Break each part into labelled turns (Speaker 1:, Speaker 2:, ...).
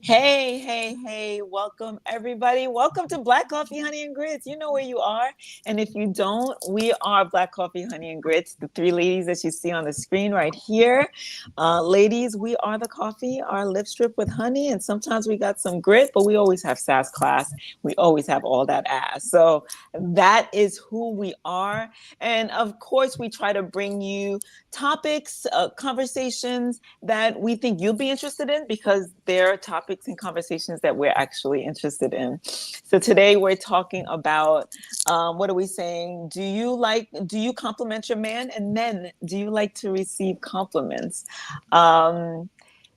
Speaker 1: Hey, hey, hey, welcome everybody. Welcome to Black Coffee, Honey, and Grits. You know where you are. And if you don't, we are Black Coffee, Honey, and Grits, the three ladies that you see on the screen right here. Ladies, we are the coffee, our lips drip with honey, and sometimes we got some grit, but we always have Sass Class. We always have all that ass. So that is who we are. And of course, we try to bring you topics, conversations that we think you'll be interested in because they're topics and conversations that we're actually interested in. So today we're talking about what are we saying? Do you compliment your man? And then do you like to receive compliments?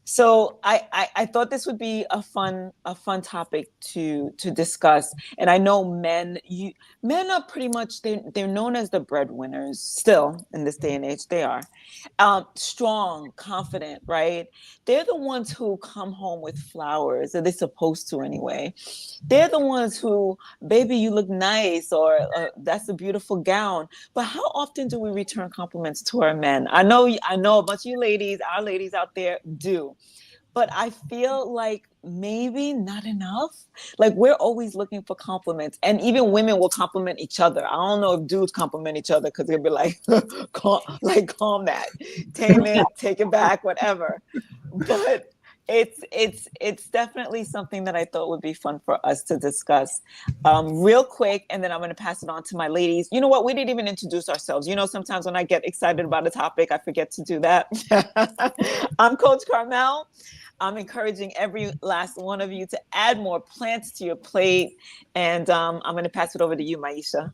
Speaker 1: So I thought this would be a fun topic to discuss. And I know men are pretty much they're known as the breadwinners still in this day and age. They are strong, confident, right? They're the ones who come home with flowers, or they're supposed to anyway. They're the ones who, baby, you look nice, or that's a beautiful gown. But how often do we return compliments to our men? I know a bunch of you ladies, our ladies out there do. But I feel like maybe not enough. Like we're always looking for compliments, and even women will compliment each other. I don't know if dudes compliment each other because they'll be like, calm that, tame it, take it back, whatever. But it's definitely something that I thought would be fun for us to discuss real quick, and then I'm going to pass it on to my ladies. You know what? We didn't even introduce ourselves. You know, sometimes when I get excited about a topic, I forget to do that. I'm Coach Carmelle. I'm encouraging every last one of you to add more plants to your plate, and I'm going to pass it over to you, Maisha.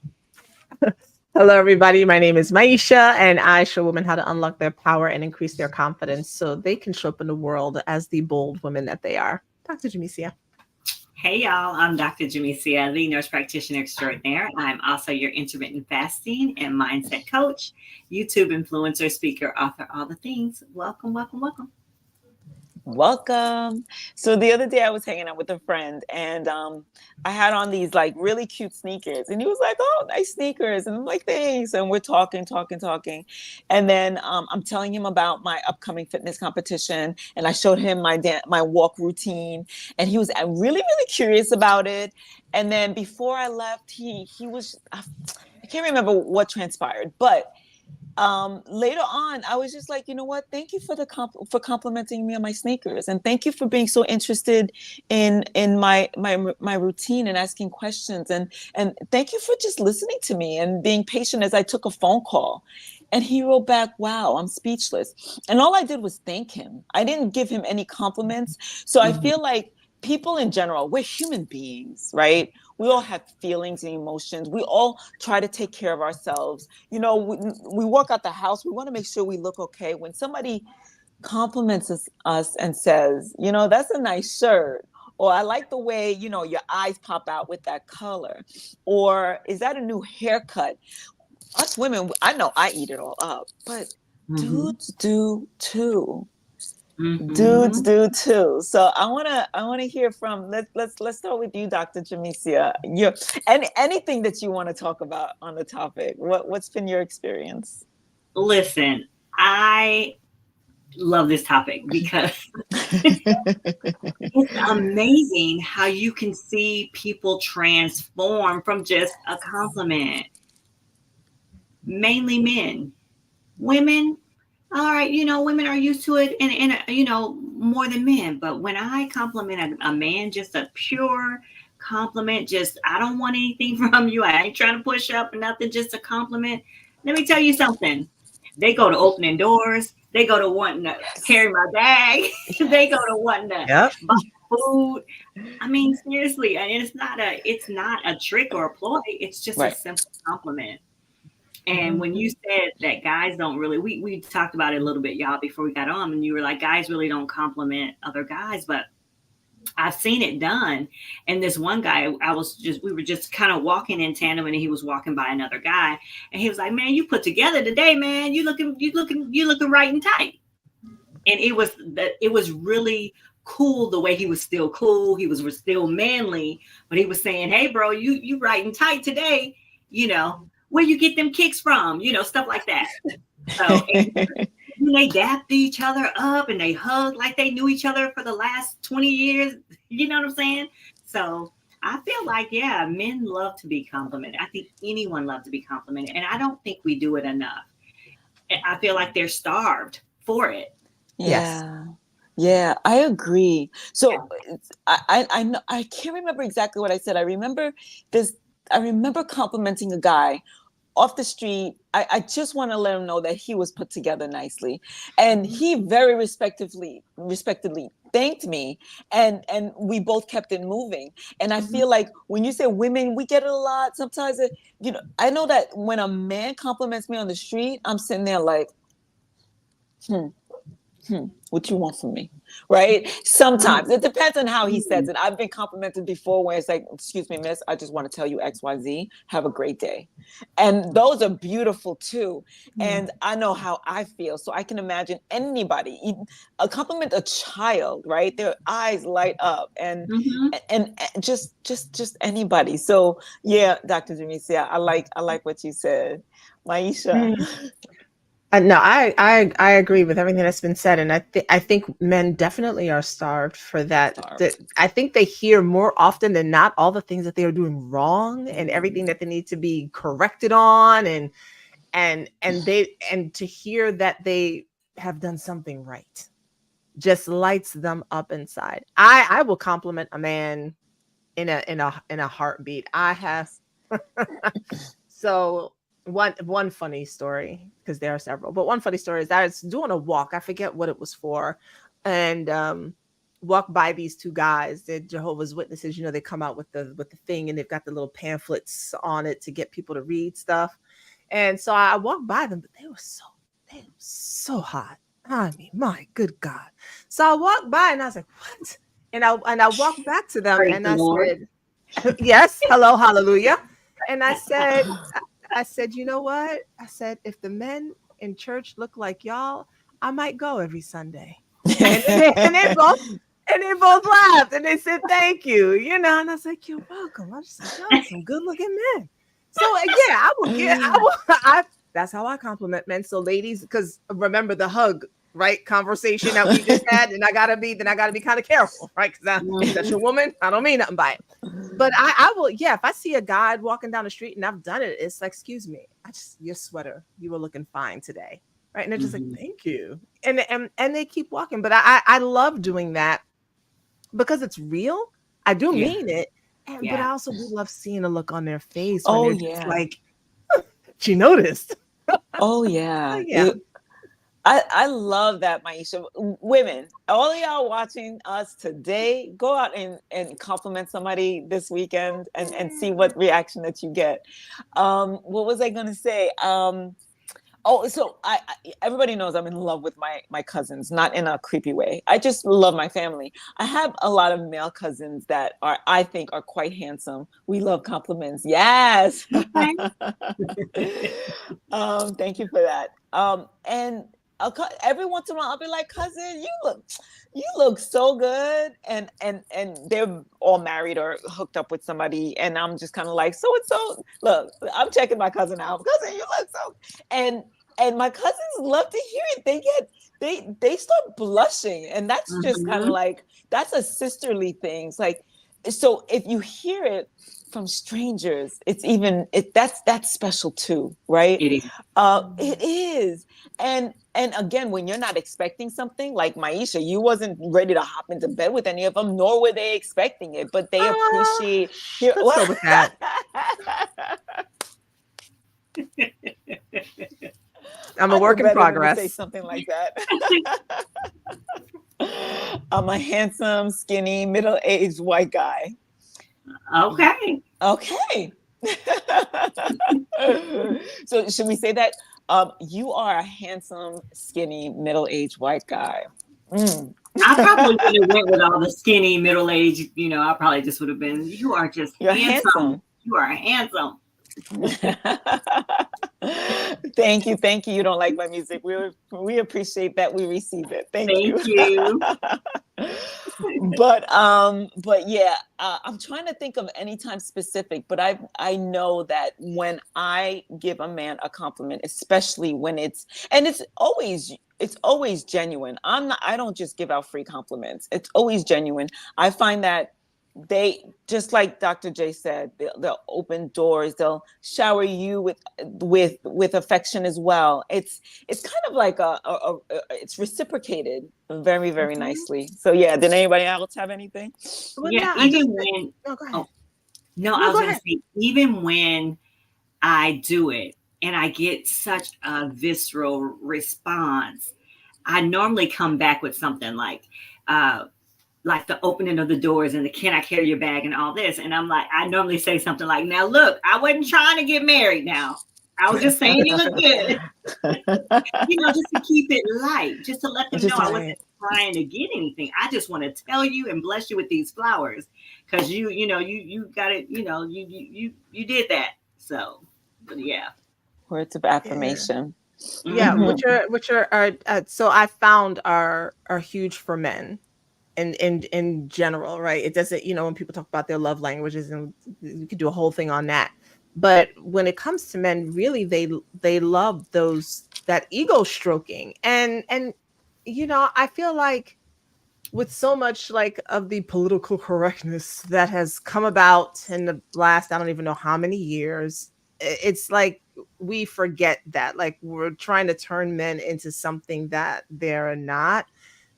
Speaker 2: Hello, everybody. My name is Maisha, and I show women how to unlock their power and increase their confidence so they can show up in the world as the bold women that they are. Dr. Jemecia.
Speaker 3: Hey y'all, I'm Dr. Jemecia, the nurse practitioner extraordinaire. I'm also your intermittent fasting and mindset coach, YouTube influencer, speaker, author, all the things. Welcome, welcome, welcome.
Speaker 1: Welcome. So the other day I was hanging out with a friend, and I had on these like really cute sneakers, and he was like, "Oh, nice sneakers," and I'm like, "Thanks." And we're talking, and then I'm telling him about my upcoming fitness competition, and I showed him my walk routine, and he was really really curious about it. And then before I left, he was I can't remember what transpired, but later on I was just like, you know what, thank you for for complimenting me on my sneakers, and thank you for being so interested in my routine and asking questions, and thank you for just listening to me and being patient as I took a phone call. And he wrote back, wow, I'm speechless. And all I did was thank him. I didn't give him any compliments. So I feel like people in general, we're human beings, right? We all have feelings and emotions. We all try to take care of ourselves. You know, we walk out the house, we want to make sure we look okay. When somebody compliments us and says, you know, that's a nice shirt, or I like the way, you know, your eyes pop out with that color, or is that a new haircut? Us women, I know I eat it all up, but dudes do too. Dudes do too. So I wanna hear from, let's start with you, Dr. Jemecia. Anything that you want to talk about on the topic. What's been your experience?
Speaker 3: Listen, I love this topic because it's amazing how you can see people transform from just a compliment. Mainly men. Women, all right, women are used to it and more than men. But when I compliment a man, just a pure compliment, just I don't want anything from you. I ain't trying to push up or nothing, just a compliment. Let me tell you something. They go to opening doors. They go to wanting to carry my bag. They go to wanting to buy food. I mean, seriously, and it's not a trick or a ploy. It's just a simple compliment. And when you said that guys don't really, we talked about it a little bit, y'all, before we got on, and you were like, guys really don't compliment other guys, but I've seen it done. And this one guy, we were just kind of walking in tandem, and he was walking by another guy, and he was like, "Man, you put together today, man. You looking right and tight." And it was really cool the way he was still cool. He was still manly, but he was saying, "Hey, bro, you right and tight today, where you get them kicks from, stuff like that." So when they dapped each other up and they hugged like they knew each other for the last 20 years. You know what I'm saying? So I feel like, yeah, men love to be complimented. I think anyone loves to be complimented. And I don't think we do it enough. I feel like they're starved for it.
Speaker 2: Yes.
Speaker 1: Yeah. Yeah, I agree. So I know I can't remember exactly what I said. I remember this. I remember complimenting a guy off the street. I just want to let him know that he was put together nicely, and he very respectively thanked me, and we both kept it moving. And I
Speaker 3: Mhm.
Speaker 1: feel like when you say women, we get it a lot. Sometimes, I know that when a man compliments me on the street, I'm sitting there like, hmm, what you want from me, right? Sometimes it depends on how he says it. I've been complimented before where it's like, excuse me, miss, I just want to tell you XYZ, have a great day. And those are beautiful too.
Speaker 2: Yeah.
Speaker 1: And I know how I feel, so I can imagine anybody a compliment a child, right? Their eyes light up,
Speaker 3: Mhm.
Speaker 1: and just anybody. So yeah, Dr. Jemecia, I like what you said. Maisha.
Speaker 2: Mm. No, I agree with everything that's been said, and I think men definitely are starved for that.
Speaker 1: Starved.
Speaker 2: I think they hear more often than not all the things that they are doing wrong and
Speaker 1: Mm.
Speaker 2: everything that they need to be corrected on, and to hear that they have done something right just lights them up inside. I will compliment a man in a heartbeat. I have so one funny story, because there are several, but one funny story is that I was doing a walk. I forget what it was for, and walked by these two guys. They're Jehovah's Witnesses. They come out with the thing, and they've got the little pamphlets on it to get people to read stuff. And so I walked by them, but they were so hot. I mean, my good God. So I walked by and I was like, what? And I walked back to them
Speaker 3: Praise
Speaker 2: and
Speaker 3: the
Speaker 2: I
Speaker 3: Lord.
Speaker 2: said, yes, hello, hallelujah. And I said, you know what? I said, if the men in church look like y'all, I might go every Sunday. And they both laughed and they said thank you. And I was like, you're welcome. I was just like, y'all are some good looking men. So yeah, that's how I compliment men. So ladies, because remember the hug, right? Conversation that we just had, and I gotta be kind of careful, right? Because I touch a woman, I don't mean nothing by it. But I will, yeah, if I see a guy walking down the street and I've done it, it's like, excuse me, your sweater, you were looking fine today. Right. And they're just like,
Speaker 3: Mhm.
Speaker 2: thank you. And they keep walking. But I love doing that because it's real. I do
Speaker 3: Yeah.
Speaker 2: mean it. But
Speaker 3: Yeah.
Speaker 2: I also do love seeing a look on their face when
Speaker 1: Oh
Speaker 2: they're just
Speaker 1: yeah.
Speaker 2: like, she noticed.
Speaker 1: Oh yeah.
Speaker 2: Yeah.
Speaker 1: I love that, Maisha. Women, all of y'all watching us today, go out and compliment somebody this weekend and see what reaction that you get. What was I gonna say? So everybody knows I'm in love with my cousins, not in a creepy way. I just love my family. I have a lot of male cousins that I think are quite handsome. We love compliments. Yes.
Speaker 3: Okay.
Speaker 1: Thank you for that. And every once in a while I'll be like, cousin, you look so good, and they're all married or hooked up with somebody, and I'm just kind of like, so and so, look, I'm checking my cousin out. Cousin, you look so, and my cousins love to hear it. They start blushing, and that's just kind of
Speaker 3: Mhm.
Speaker 1: like, that's a sisterly thing. It's like, so if you hear it from strangers, that's special too, right?
Speaker 3: It is.
Speaker 1: It is. And again, when you're not expecting something, like Maisha, you wasn't ready to hop into bed with any of them, nor were they expecting it, but they appreciate here.
Speaker 2: Let's go with that. I'm a
Speaker 1: I know
Speaker 2: work in
Speaker 1: better than to say
Speaker 2: progress.
Speaker 1: something like that. I'm a handsome, skinny, middle-aged white guy.
Speaker 3: Okay.
Speaker 1: Okay. So should we say that you are a handsome, skinny, middle-aged white guy? Mm.
Speaker 3: I probably would have went with all the skinny middle age. I probably just would have been. You are just
Speaker 1: You're
Speaker 3: handsome.
Speaker 1: handsome.
Speaker 3: You are handsome.
Speaker 1: Thank you. You don't like my music. We appreciate that. We receive it. Thank
Speaker 3: Thank
Speaker 1: you.
Speaker 3: you.
Speaker 1: but yeah, I'm trying to think of any time specific, but I know that when I give a man a compliment, especially when it's always genuine. I don't just give out free compliments. It's always genuine. I find that they, just like Dr. J said, they'll open doors, they'll shower you with affection as well. It's kind of like it's reciprocated very, very
Speaker 2: Mhm.
Speaker 1: nicely. So yeah, did anybody else have anything?
Speaker 2: Well,
Speaker 3: Yeah,
Speaker 2: no, I
Speaker 3: even
Speaker 2: just
Speaker 3: when,
Speaker 2: no, go ahead.
Speaker 3: oh, no, I
Speaker 2: No,
Speaker 3: was
Speaker 2: go
Speaker 3: going to
Speaker 2: ahead.
Speaker 3: say, even when I do it and I get such a visceral response, I normally come back with something uh, like the opening of the doors and the can I carry your bag and all this. And I'm like, I normally say something like, now look, I wasn't trying to get married now. I was just saying you look good, just to keep it light, just to let them know
Speaker 1: Just
Speaker 3: I wasn't
Speaker 2: Right.
Speaker 3: trying to get anything. I just want to tell you and bless you with these flowers because you got it. You did that. So, but yeah.
Speaker 1: words of
Speaker 2: Yeah.
Speaker 1: affirmation.
Speaker 2: Yeah,
Speaker 3: Hmm.
Speaker 2: so I found are huge for men in general, right? It doesn't, when people talk about their love languages, and you could do a whole thing on that. But when it comes to men, really they love those that ego stroking. And I feel like with so much like of the political correctness that has come about in the last, I don't even know how many years, it's like we forget that, like, we're trying to turn men into something that they're not.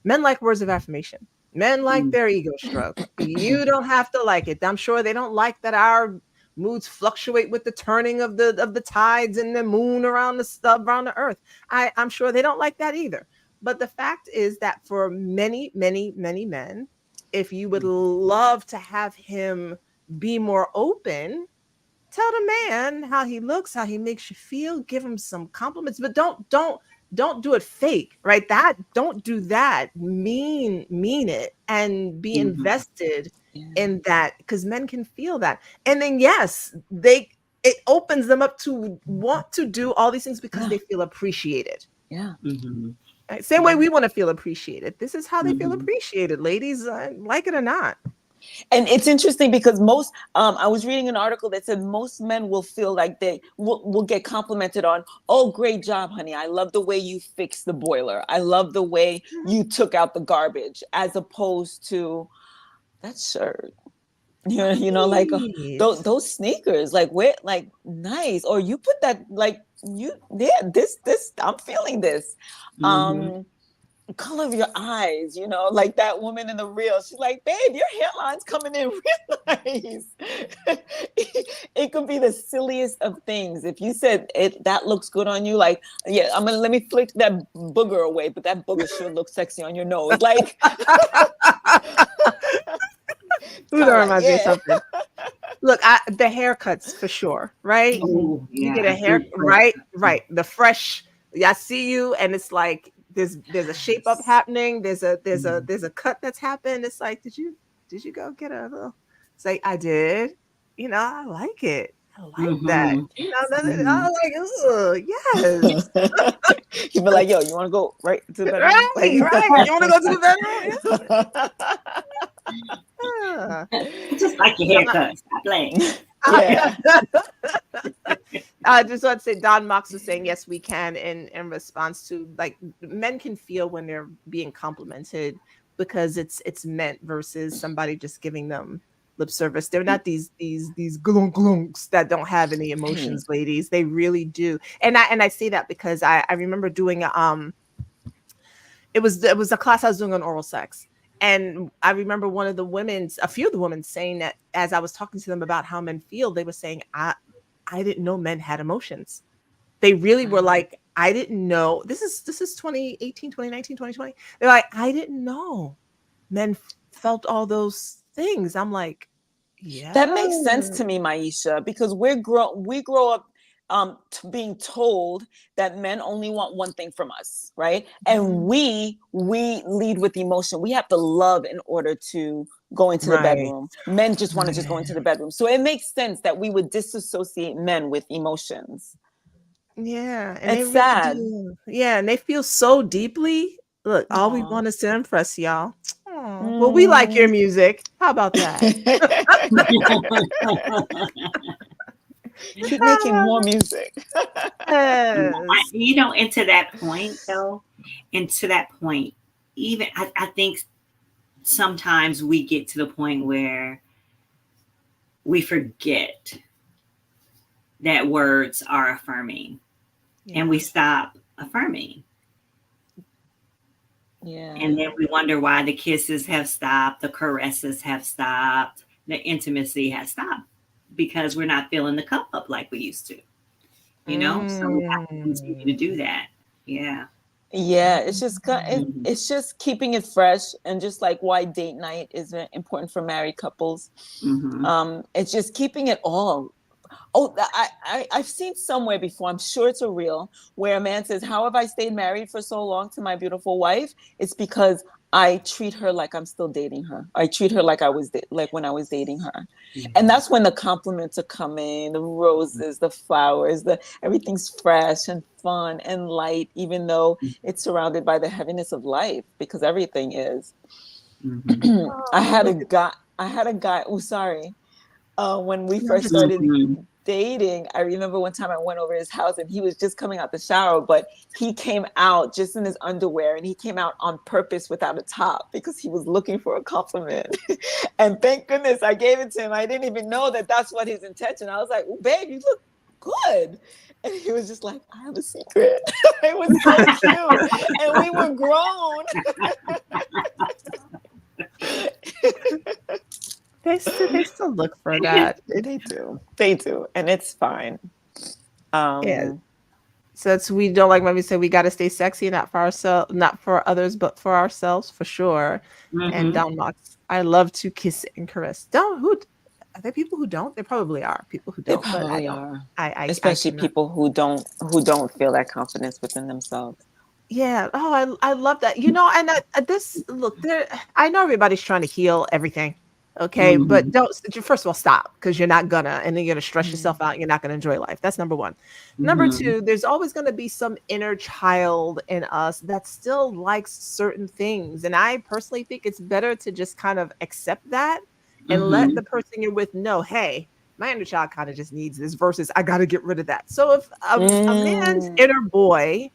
Speaker 2: Men like words of affirmation. Men like their ego stroked. You don't have to like it. I'm sure they don't like that our moods fluctuate with the turning of the tides and the moon around around the earth. I'm sure they don't like that either. But the fact is that for many, many, many men, if you would love to have him be more open, tell the man how he looks, how he makes you feel, give him some compliments, but don't do it fake, right? That don't do that. Mean it and be
Speaker 3: Hmm.
Speaker 2: invested
Speaker 1: Yeah.
Speaker 2: in that, because men can feel that. And then yes, they it opens them up to want to do all these things because
Speaker 1: Yeah.
Speaker 2: they feel appreciated.
Speaker 1: Yeah.
Speaker 3: Hmm.
Speaker 2: Right? Same way
Speaker 1: Yeah.
Speaker 2: we want to feel appreciated. This is how they feel
Speaker 3: Hmm.
Speaker 2: appreciated, ladies, like it or not.
Speaker 1: And it's interesting because I was reading an article that said most men will feel like they will get complimented on, oh, great job, honey. I love the way you fixed the boiler. I love the way you took out the garbage, as opposed to that shirt. Like
Speaker 2: Right.
Speaker 1: those sneakers, like where, like nice, or you put that, like yeah, this, I'm feeling this.
Speaker 3: Hmm.
Speaker 1: Um, color of your eyes, like that woman in the reel. She's like, babe, your hairline's coming in real nice. It could be the silliest of things. If you said it, that looks good on you, like, yeah, let me flick that booger away, but that booger sure looks sexy on your nose. Like,
Speaker 2: Ooh,
Speaker 1: kind
Speaker 2: that
Speaker 1: of like,
Speaker 2: reminds me of
Speaker 1: yeah.
Speaker 2: something. Look, the haircuts for sure, right?
Speaker 1: Hmm.
Speaker 3: Oh
Speaker 2: You
Speaker 3: yeah,
Speaker 2: get
Speaker 3: a
Speaker 2: a hair,
Speaker 3: good fresh
Speaker 2: right?
Speaker 3: cut.
Speaker 2: Right. The fresh, yeah, I see you, and it's like there's a shape up
Speaker 1: Yes.
Speaker 2: happening.
Speaker 3: Mhm.
Speaker 2: There's a cut that's happened. It's like, did you go get a little? It's like, I did. I like it. I like that.
Speaker 3: Mhm.
Speaker 2: I
Speaker 3: Mhm.
Speaker 2: like, ugh, yes.
Speaker 1: You'd be like, yo, you want to go right to the bedroom? Like,
Speaker 2: Right, right. You want to go to the bedroom? Yeah.
Speaker 3: I just like your
Speaker 2: Don,
Speaker 3: haircut. Stop playing.
Speaker 1: yeah.
Speaker 2: I just want to say Don Mox was saying yes, we can, in response to, like, men can feel when they're being complimented because it's meant versus somebody just giving them lip service. They're not these glunk glunks that don't have any
Speaker 1: Right.
Speaker 2: emotions, ladies. They really do. And I say that because I remember doing it was a class I was doing on oral sex. And I remember a few of the women saying that as I was talking to them about how men feel, they were saying, I didn't know men had emotions. They really were
Speaker 1: Wow.
Speaker 2: like, I didn't know. This is 2018, 2019, 2020. They're like, I didn't know men felt all those things. I'm like, yeah.
Speaker 1: That makes sense to me, Maisha, because we grow up being told that men only want one thing from us, right? And
Speaker 2: Mhm.
Speaker 1: we lead with emotion. We have to love in order to go into the
Speaker 2: Right.
Speaker 1: bedroom. Men just want to just go
Speaker 2: Right.
Speaker 1: into the bedroom. So it makes sense that we would disassociate men with emotions.
Speaker 2: Yeah, and they
Speaker 1: It's
Speaker 2: really
Speaker 1: sad.
Speaker 2: do. Yeah, and they feel so deeply. Look, all we
Speaker 1: Aw.
Speaker 2: want is to impress y'all. Oh, well, we like your
Speaker 1: Mm.
Speaker 2: music. How about that?
Speaker 1: Keep making more music.
Speaker 2: Yes.
Speaker 3: And to that point though, and to that point, even I think sometimes we get to the point where we forget that words are affirming and we
Speaker 2: Yeah.
Speaker 3: stop affirming.
Speaker 1: Yeah.
Speaker 3: And then we wonder why the kisses have stopped, the caresses have stopped, the intimacy has stopped because we're not filling the cup up like we used to, So we have to continue to do
Speaker 2: Mm.
Speaker 3: that. Yeah.
Speaker 1: Yeah, it's just
Speaker 3: Mhm.
Speaker 1: it's just keeping it fresh, and just like why date night is important for married couples.
Speaker 3: Mhm.
Speaker 1: It's just keeping it all. Oh, I've seen somewhere before. I'm sure it's a reel where a man says, "How have I stayed married for so long to my beautiful wife? It's because I treat her like I'm still dating her. I treat her like like when I was dating her." And
Speaker 3: Mhm.
Speaker 1: that's when the compliments are coming, the roses, the flowers, the everything's fresh and fun and light, even though it's surrounded by the heaviness of life, because everything is.
Speaker 3: Mhm.
Speaker 1: I
Speaker 2: Oh,
Speaker 1: had a
Speaker 2: look at
Speaker 1: guy. I had a guy. Oh, sorry. When we
Speaker 2: no,
Speaker 1: first
Speaker 2: just
Speaker 1: started
Speaker 3: Mhm.
Speaker 1: dating, I remember one time I went over his house and he was just coming out the shower, but he came out just in his underwear, and he came out on purpose without a top because he was looking for a compliment. And thank goodness I gave it to him. I didn't even know that that's what his intention. I was like, "Ooh, babe, you look good." And he was just like, "I have a secret." It was so cute. And we were grown.
Speaker 2: they still look for that.
Speaker 1: They do. They do. And it's fine.
Speaker 2: Yeah.
Speaker 1: Um,
Speaker 2: So it's we don't like when we say we got to stay sexy, not for ourselves, not for others, but for ourselves for sure. And
Speaker 3: Mhm.
Speaker 2: Don Mox, I love to kiss and caress. Don't who are there people who don't? There probably are people who
Speaker 1: they
Speaker 2: don't, but I
Speaker 1: probably
Speaker 2: don't.
Speaker 1: are.
Speaker 2: I
Speaker 1: Especially
Speaker 2: cannot.
Speaker 1: people who don't feel that confidence within themselves.
Speaker 2: Yeah. Oh, I love that. You know, and this look there. I know everybody's trying to heal everything. Okay, but
Speaker 3: Mhm.
Speaker 2: don't first of all stop because you're not gonna, and then you're gonna stress yourself
Speaker 1: Mm.
Speaker 2: out. You're not gonna enjoy life. That's number one. Number
Speaker 3: Mhm.
Speaker 2: two, there's always gonna be some inner child in us that still likes certain things, and I personally think it's better to just kind of accept that and let
Speaker 3: Mhm.
Speaker 2: the person you're with know, hey, my inner child kind of just needs this versus I got to get rid of that. So if a man's
Speaker 1: Mm.
Speaker 2: inner boy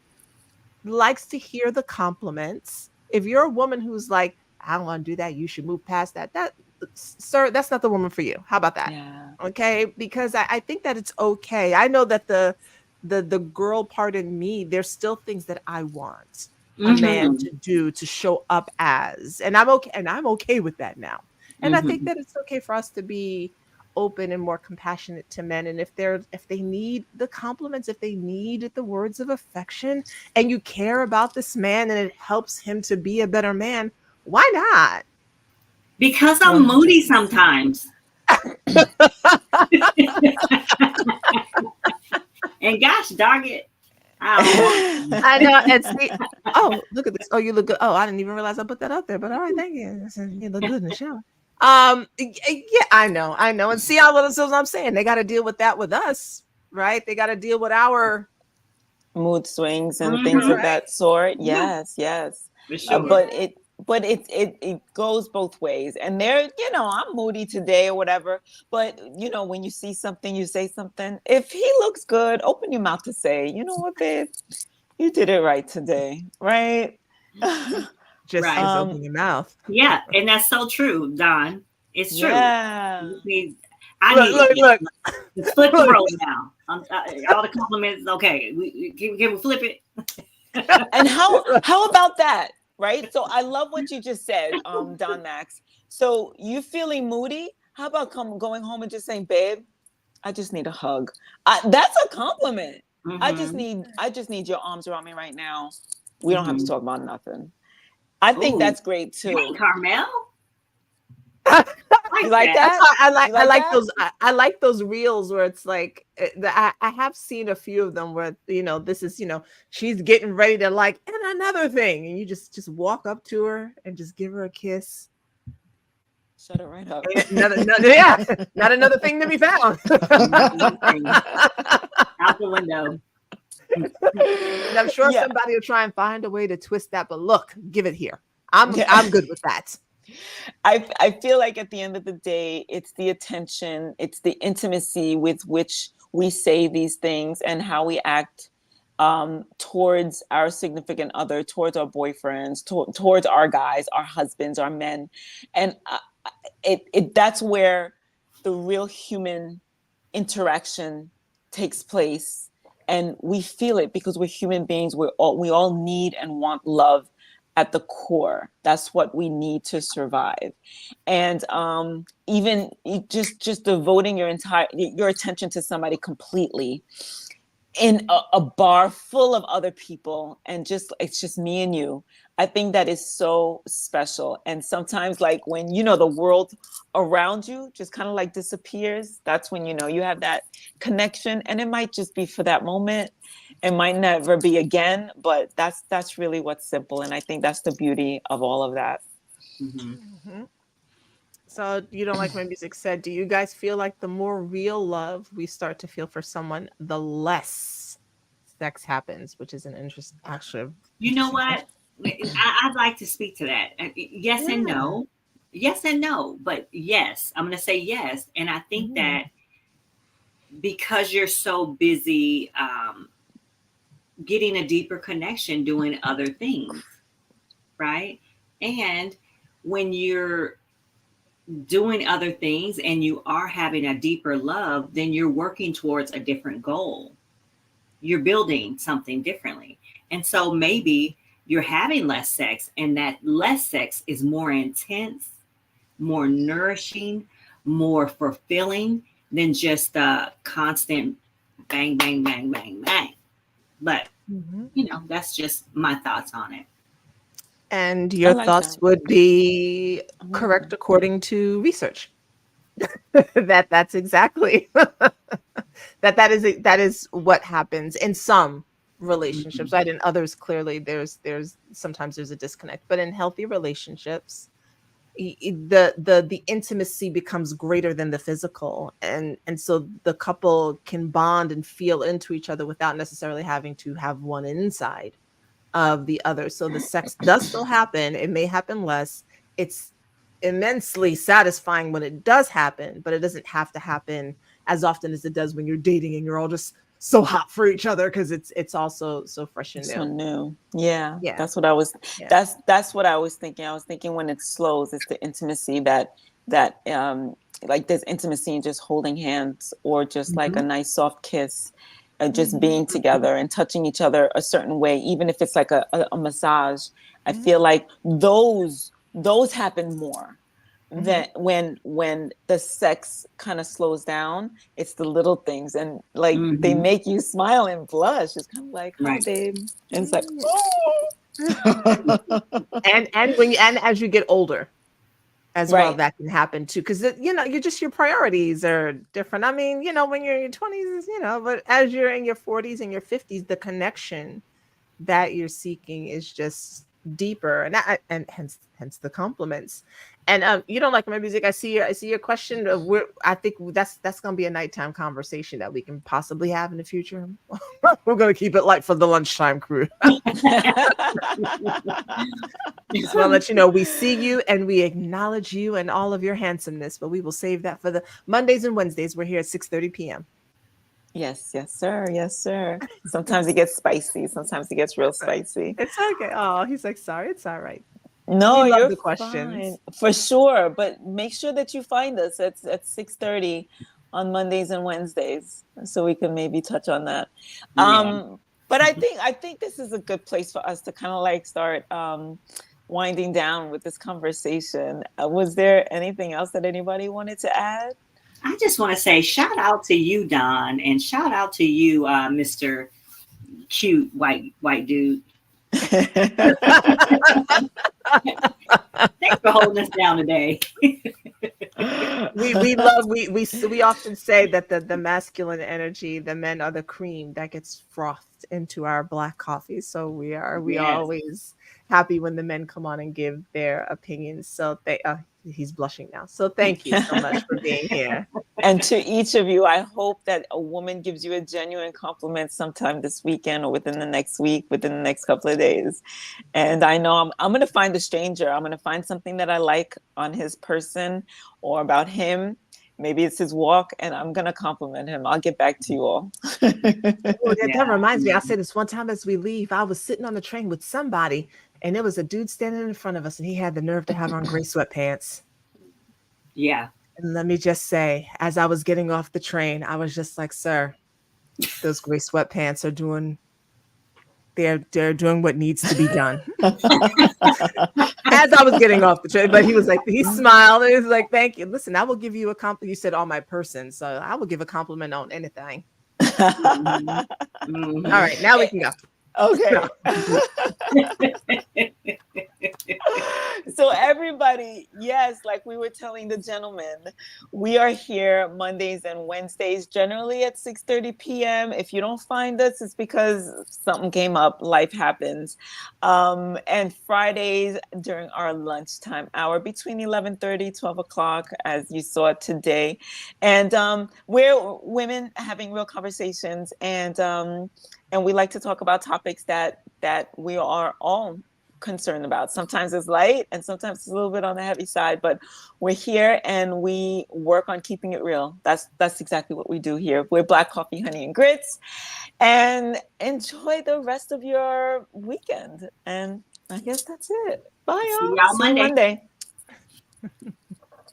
Speaker 2: likes to hear the compliments. If you're a woman who's like, I don't want to do that, you should move past that. Sir, that's not the woman for you. How about that?
Speaker 1: Yeah.
Speaker 2: Okay, because I think that it's okay. I know that the girl part in me, there's still things that I want a man
Speaker 3: Mhm.
Speaker 2: to do to show up as, and I'm okay with that now. And I think
Speaker 3: Mhm.
Speaker 2: that it's okay for us to be open and more compassionate to men, and if they need the compliments, if they need the words of affection, and you care about this man and it helps him to be a better man, why not?
Speaker 3: Because I'm moody
Speaker 1: 100%.
Speaker 3: sometimes. And gosh dog it, I don't want to.
Speaker 2: I know. And see, oh, look at this. Oh, you look good. Oh, I didn't even realize I put that up there. But all right, thank you. I said, you look good in the shower. Yeah, I know. And see all of those I'm saying. They got to deal with that with us, right? They got to deal with our
Speaker 1: Mood swings and things
Speaker 3: Mhm.
Speaker 1: of
Speaker 2: right.
Speaker 1: that sort.
Speaker 2: Yeah,
Speaker 1: Yes, yes.
Speaker 3: For
Speaker 2: yeah.
Speaker 3: sure.
Speaker 1: But it goes both ways. And there, I'm moody today or whatever. But when you see something, you say something. If he looks good, open your mouth to say, "You know what, babe, you did it right today," right?
Speaker 2: Just
Speaker 3: Right.
Speaker 2: just open
Speaker 1: um,
Speaker 2: your mouth.
Speaker 3: Yeah, and that's so true, Don. It's true.
Speaker 1: yeah.
Speaker 3: You just need, I
Speaker 2: Look,
Speaker 3: need
Speaker 2: look, look,
Speaker 3: to flip the
Speaker 2: look.
Speaker 3: roll now. All the compliments. Okay, can we flip it?
Speaker 1: And how about that? Right? So I love what you just said, Don Max. So you feeling moody? How about going home and just saying, "Babe, I just need a hug." That's a compliment.
Speaker 3: Mm-hmm.
Speaker 1: I just need your arms around me right now. We don't have to
Speaker 3: Mm-hmm.
Speaker 1: talk about nothing. I think
Speaker 3: Ooh,
Speaker 1: that's great
Speaker 3: dang,
Speaker 1: too.
Speaker 3: Carmel,
Speaker 1: You
Speaker 3: like
Speaker 1: like
Speaker 3: that.
Speaker 2: That's
Speaker 1: that?
Speaker 2: why
Speaker 1: You
Speaker 2: I
Speaker 1: like
Speaker 2: like
Speaker 1: that?
Speaker 2: those I like those reels where it's like I have seen a few of them where this is she's getting ready to like and another thing and you just walk up to her and just give her a kiss.
Speaker 1: Shut it right up.
Speaker 2: Ain't yeah, not another thing to be found.
Speaker 3: Not one thing. Out the window.
Speaker 2: And I'm sure
Speaker 1: Yeah.
Speaker 2: somebody will try and find a way to twist that, but look, give it here.
Speaker 1: Yeah.
Speaker 2: I'm good with that.
Speaker 1: I feel like at the end of the day, it's the attention, it's the intimacy with which we say these things and how we act towards our significant other, towards our boyfriends, towards our guys, our husbands, our men, and that's where the real human interaction takes place, and we feel it because we're human beings. We all need and want love at the core. That's what we need to survive. And even just devoting your attention to somebody completely in a bar full of other people, and just it's just me and you. I think that is so special. And sometimes, like, when the world around you just kind of like disappears, that's when you have that connection, and it might just be for that moment. It might never be again, but that's really what's simple, and I think that's the beauty of all of that.
Speaker 3: Hmm.
Speaker 2: Mhm. So you don't like my music said, do you guys feel like the more real love we start to feel for someone, the less sex happens, which is an actually
Speaker 3: You know
Speaker 2: interesting
Speaker 3: what?
Speaker 2: question.
Speaker 3: I'd like to speak to that. Yes and
Speaker 2: Yeah.
Speaker 3: no. Yes and no. But yes, I'm going to say yes. And I think
Speaker 2: Mhm.
Speaker 3: that because you're so busy getting a deeper connection doing other things, right? And when you're doing other things and you are having a deeper love, then you're working towards a different goal. You're building something differently. And so maybe you're having less sex, and that less sex is more intense, more nourishing, more fulfilling than just the constant bang, bang, bang, bang, bang. But,
Speaker 2: Mhm.
Speaker 3: that's just my thoughts on it.
Speaker 2: And
Speaker 1: I
Speaker 2: your
Speaker 1: like
Speaker 2: thoughts
Speaker 1: that.
Speaker 2: would be
Speaker 1: I like
Speaker 2: correct
Speaker 1: that.
Speaker 2: according to research. That's exactly that is what happens in some relationships,
Speaker 3: Mhm.
Speaker 2: right? In others, clearly there's sometimes there's a disconnect, but in healthy relationships, the intimacy becomes greater than the physical, and so the couple can bond and feel into each other without necessarily having to have one inside of the other. So the sex does still happen. It may happen less. It's immensely satisfying when it does happen, but it doesn't have to happen as often as it does when you're dating and you're all just so hot for each other because it's also so fresh and
Speaker 1: So
Speaker 2: new.
Speaker 1: new. Yeah,
Speaker 2: Yeah,
Speaker 1: that's what I was
Speaker 2: yeah.
Speaker 1: that's what I was thinking. I was thinking when it slows, it's the intimacy that like there's intimacy in just holding hands, or just like a
Speaker 2: Mhm.
Speaker 1: nice soft kiss, and just
Speaker 2: Mhm.
Speaker 1: being together and touching each other a certain way, even if it's like a massage. I
Speaker 2: Mhm.
Speaker 1: feel like those happen more
Speaker 2: Mhm.
Speaker 1: that when the sex kind of slows down. It's the little things, and like they
Speaker 3: Mhm.
Speaker 1: make you smile and blush. It's kind of like, hi
Speaker 3: Right.
Speaker 1: babe. And it's like,
Speaker 2: Mm.
Speaker 1: oh.
Speaker 2: And when you, and as you get older as well,
Speaker 1: Right.
Speaker 2: that can happen too, because you're just, your priorities are different. I mean, when you're in your 20s, but as you're in your 40s and your 50s, the connection that you're seeking is just deeper, and hence the compliments. And you don't like my music. I see your question of where. I think that's gonna be a nighttime conversation that we can possibly have in the future. We're gonna keep it light for the lunchtime crew. Just want to let you know we see you and we acknowledge you and all of your handsomeness, but we will save that for the Mondays and Wednesdays. We're here at 6:30 p.m.
Speaker 1: Yes, yes, sir. Yes, sir. Sometimes it gets spicy. Sometimes it gets real spicy.
Speaker 2: It's okay. Oh, he's like, sorry, it's all right. We
Speaker 1: No,
Speaker 2: love
Speaker 1: you're
Speaker 2: the
Speaker 1: fine
Speaker 2: questions.
Speaker 1: for sure. But make sure that you find us at 6:30 on Mondays and Wednesdays, so we can maybe touch on that.
Speaker 3: Yeah.
Speaker 1: But I think this is a good place for us to kind of like start winding down with this conversation. Was there anything else that anybody wanted to add?
Speaker 3: I just want to say shout out to you, Don, and shout out to you, Mr. Cute white dude. Thanks for holding us down today.
Speaker 2: We love we often say that the masculine energy, the men are the cream that gets frothed into our black coffee. So we are
Speaker 3: Yes.
Speaker 2: always happy when the men come on and give their opinions. So he's blushing now. So thank you so much for being here.
Speaker 1: And to each of you, I hope that a woman gives you a genuine compliment sometime this weekend or within the next week, within the next couple of days. And I know I'm going to find a stranger. I'm going to find something that I like on his person or about him. Maybe it's his walk, and I'm going to compliment him. I'll get back to you all.
Speaker 2: Oh, that
Speaker 3: Yeah.
Speaker 2: reminds me. I said this one time as we leave. I was sitting on the train with somebody, and there was a dude standing in front of us, and he had the nerve to have on gray sweatpants.
Speaker 3: Yeah.
Speaker 2: And let me just say, as I was getting off the train, I was just like, "Sir, those gray sweatpants are doing. They're doing what needs to be done." As I was getting off the train, but he was like, he smiled and he was like, "Thank you. Listen, I will give you a compliment." You said on my person, so I will give a compliment on anything.
Speaker 3: Hmm.
Speaker 2: All
Speaker 3: Hmm.
Speaker 2: right, now we can go.
Speaker 1: Okay. So everybody, yes, like we were telling the gentlemen, we are here Mondays and Wednesdays, generally at 6:30 p.m. If you don't find us, it's because something came up, life happens. And Fridays during our lunchtime hour between 11:30, 12 o'clock, as you saw today. And we're women having real conversations, and we like to talk about topics that we are all concerned about. Sometimes it's light and sometimes it's a little bit on the heavy side, but we're here and we work on keeping it real. That's exactly what we do here. We're Black Coffee, Honey, and Grits. And enjoy the rest of your weekend. And I guess that's it. Bye,
Speaker 3: See
Speaker 1: y'all.
Speaker 3: y'all
Speaker 1: See you
Speaker 3: Monday.
Speaker 1: Monday.